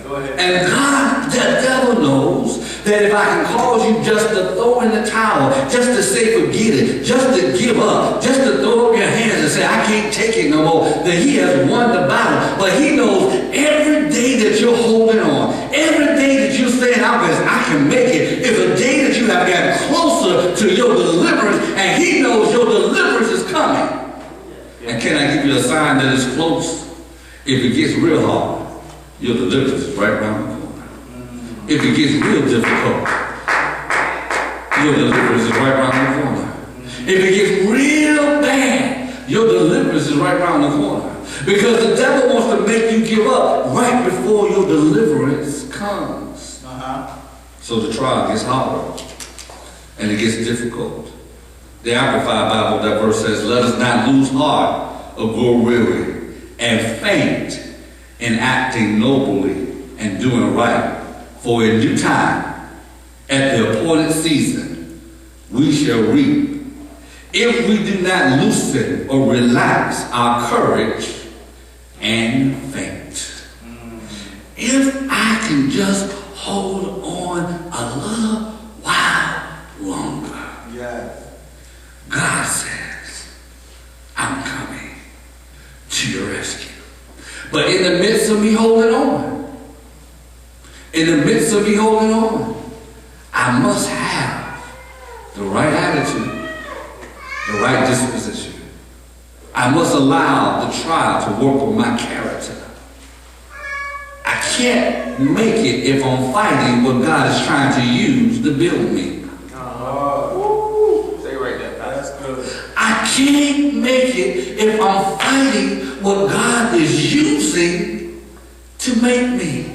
Go ahead. And God, the devil knows that if I can cause you just to throw in the towel, just to say forget it, just to give up, just to throw up your hands and say I can't take it no more, that he has won the battle. But he knows every day that you're holding on, every day that you're saying I can make it, is a day that you have gotten closer to your deliverance, and he knows your deliverance is coming. And can I give you a sign that it's close? If it gets real hard, your deliverance is right around the corner. If it gets real difficult, your deliverance is right around the corner. If it gets real bad, your deliverance is right around the corner. Because the devil wants to make you give up right before your deliverance comes. So the trial gets harder and it gets difficult. The Amplified Bible, that verse says, let us not lose heart or grow weary and faint in acting nobly and doing right. For in due time, at the appointed season, we shall reap, if we do not loosen or relax our courage and faint. If I can just hold on a little while longer. Yes. God says, I'm coming to your rescue. But in the midst of me holding on, I must have the right attitude, the right disposition. I must allow the trial to work on my character. I can't make it if I'm fighting what God is trying to use to build me. Stay right there. That's good. I can't make it if I'm fighting what God is using to make me.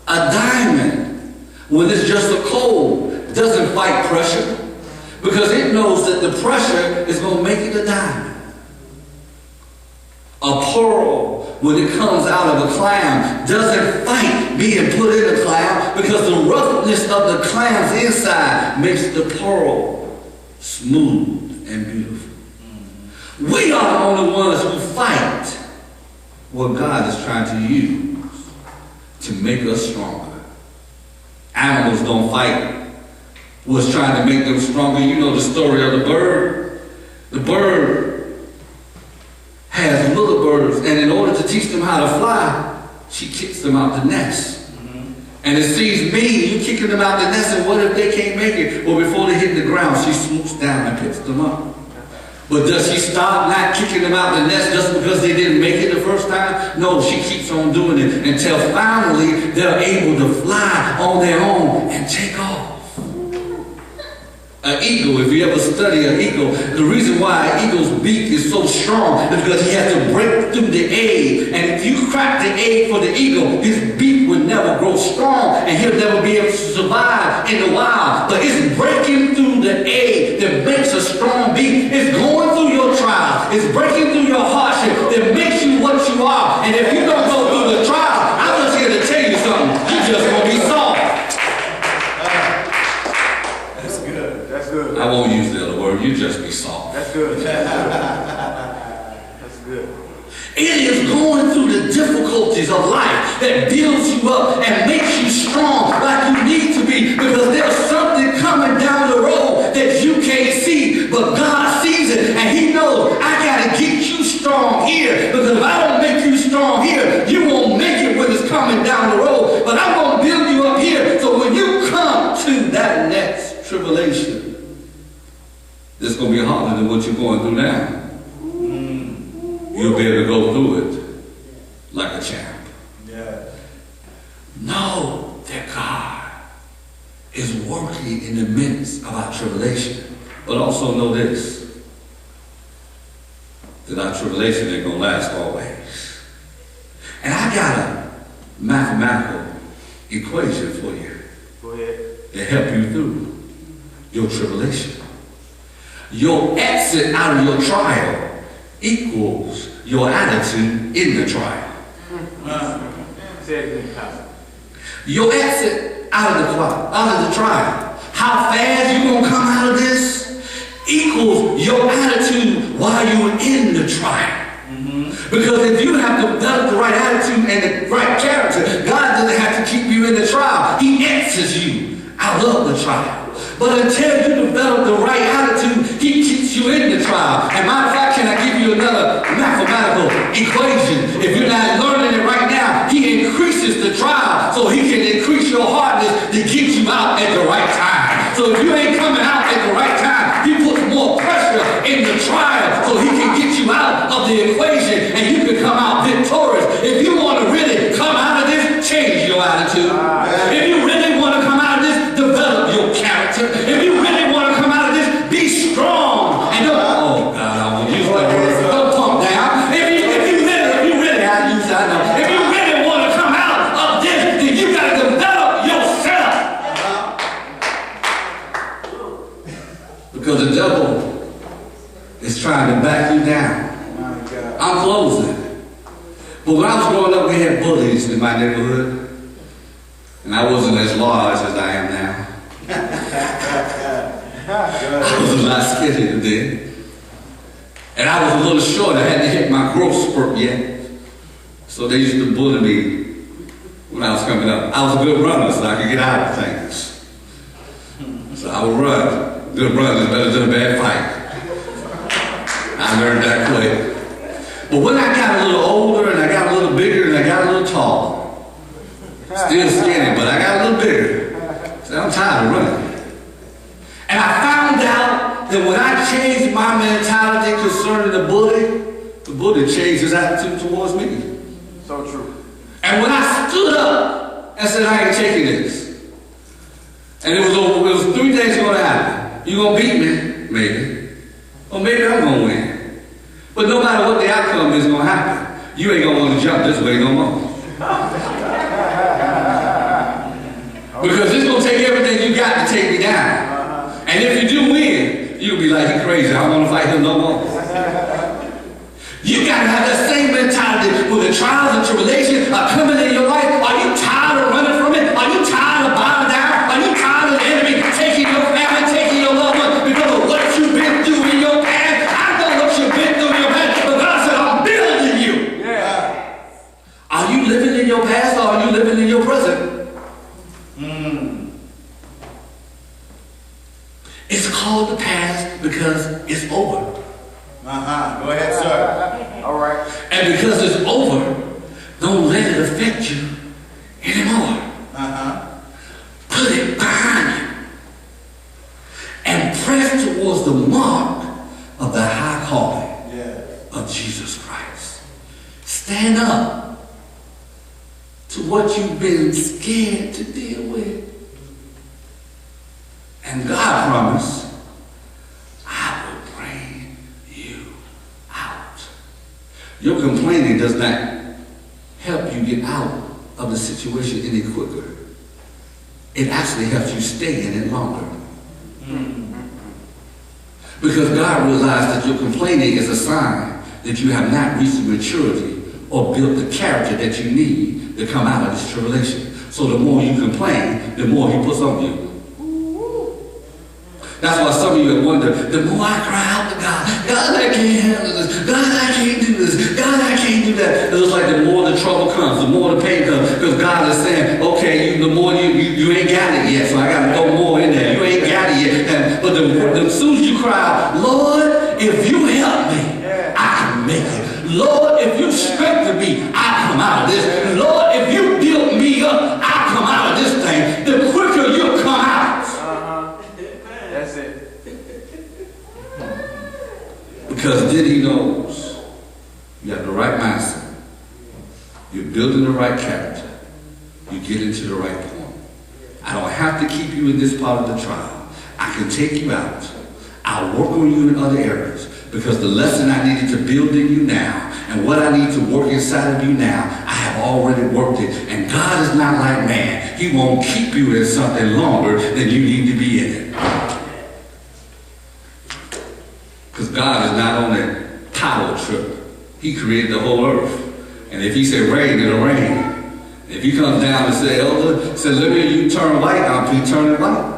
A diamond, when it's just a coal, doesn't fight pressure because it knows that the pressure is going to make it a diamond. A pearl, when it comes out of a clam, doesn't fight being put in a clam because the roughness of the clam's inside makes the pearl smooth and beautiful. We are the only ones who fight what God is trying to use to make us stronger. Animals don't fight what's trying to make them stronger. You know the story of the bird. The bird has little birds, and in order to teach them how to fly, she kicks them out the nest. And it sees me, you kicking them out the nest, and what if they can't make it? Well, before they hit the ground, she swoops down and picks them up. But does she stop not kicking them out the nest just because they didn't make it the first time? No, she keeps on doing it until finally they're able to fly on their own and take off. An eagle, if you ever study an eagle, the reason why an eagle's beak is so strong is because he has to break through the egg. And if you crack the egg for the eagle, his beak would never grow strong and he'll never be able to survive in the wild. But it's breaking through the egg that makes a strong beak. It's going through your trial. It's breaking through your hardship that makes you what you are. And if you don't go through the trial, I'm just here to tell you something. You're just going to be soft. I won't use the other word. You just be soft. That's good. That's good. It is going through the difficulties of life that builds you up and makes you strong like you need to be, because there's something coming down the road that you can't see, but God sees it and he knows I got to get you strong here, because if I don't make you strong here, you won't make it when it's coming down the road. But I'm going to build you up here so when you come to that next tribulation, it's going to be harder than what you're going through now. You'll be able to go through it like a champ. Yeah. Know that God is working in the midst of our tribulation. But also know this, that our tribulation ain't going to last always. And I got a mathematical equation for you. Go ahead. To help you through your tribulation. Your exit out of your trial equals your attitude in the trial. Say it again, Pastor. Your exit out of the trial, how fast you gonna come out of this, equals your attitude while you're in the trial. Because if you have developed the right attitude, trial. But until you develop the right attitude, he keeps you in the trial. And matter of fact, can I give you another mathematical equation? If you're not learning it right now, he increases the trial so he can increase your hardness to get you out at the right time. So if you ain't coming out at the right time, he puts more pressure in the trial so he can get you out of the equation and you can come out victorious. If you want to really come out of this, change your attitude. If you really want to come out of this, develop your character. If you really want to come out of this, be strong. And don't, oh God, I won't use that word. Don't pump down. If you really, I use that now. If you really want to come out of this, then you got to develop yourself. Because the devil is trying to back you down. I'm closing. But when I was growing up, we had bullies in my neighborhood. And I wasn't as large as I am now. I was a lot skinnier then. And I was a little short. I hadn't hit my growth spurt yet. So they used to bully me when I was coming up. I was a good runner, so I could get out of things. So I would run. Good running is better than a bad fight. I learned that quick. But when I got a little older and I got a little bigger and I got a little taller, still skinny, but I got a little bigger. So I'm tired of running. And I found out that when I changed my mentality concerning the bully changed his attitude towards me. So true. And when I stood up and said, I ain't taking this. And it was 3 days going to happen. You going to beat me? Maybe. Or maybe I'm going to win. But no matter what the outcome is going to happen, you ain't going to want to jump this way no more. Because it's going to take everything you got to take me down. And if you do win, you'll be like, he's crazy. I don't want to fight him no more. You got to have that same mentality when the trials and tribulations are coming in your life. Are you tired of running from it? Are you tired of bowing down? Are you tired of the enemy taking your family, taking your loved ones because of what you've been through in your past? I know what you've been through in your past, but God said, I'm building you. Yeah. Are you living in your past or are you living in your present? It's called the past because it's over. Go ahead, sir. All right. And because it's over, don't let it affect you anymore. Put it behind you. And press towards the mark of the high calling of Jesus Christ. Stand up to what you've been scared to deal with. And God promised, I will bring you out. Your complaining does not help you get out of the situation any quicker. It actually helps you stay in it longer. Because God realized that your complaining is a sign that you have not reached the maturity or built the character that you need to come out of this tribulation. So the more you complain, the more he puts on you. That's why some of you have wondered, the more I cry out to God, God, I can't handle this. God, I can't do this. God, I can't do that. It looks like the more the trouble comes, the more the pain comes. Because God is saying, okay, the more you ain't got it yet, so I got to throw more in there. You ain't got it yet. But as soon as you cry out, Lord, if you help me, I can make it. Lord, if you strengthen me, I come out of this. Lord, if you build me up, I come out of this thing. The quicker you'll come out. That's it. Because then he knows you have the right mindset. You're building the right character. You get into the right point. I don't have to keep you in this part of the trial. I can take you out. I'll work on you in other areas. Because the lesson I needed to build in you now and what I need to work inside of you now, I have already worked it. And God is not like man. He won't keep you in something longer than you need to be in it. Because God is not on a power trip. He created the whole earth. And if he said rain, it'll rain. If he comes down and say, Elder, said, Lemuel, you turn light on, he turn it light.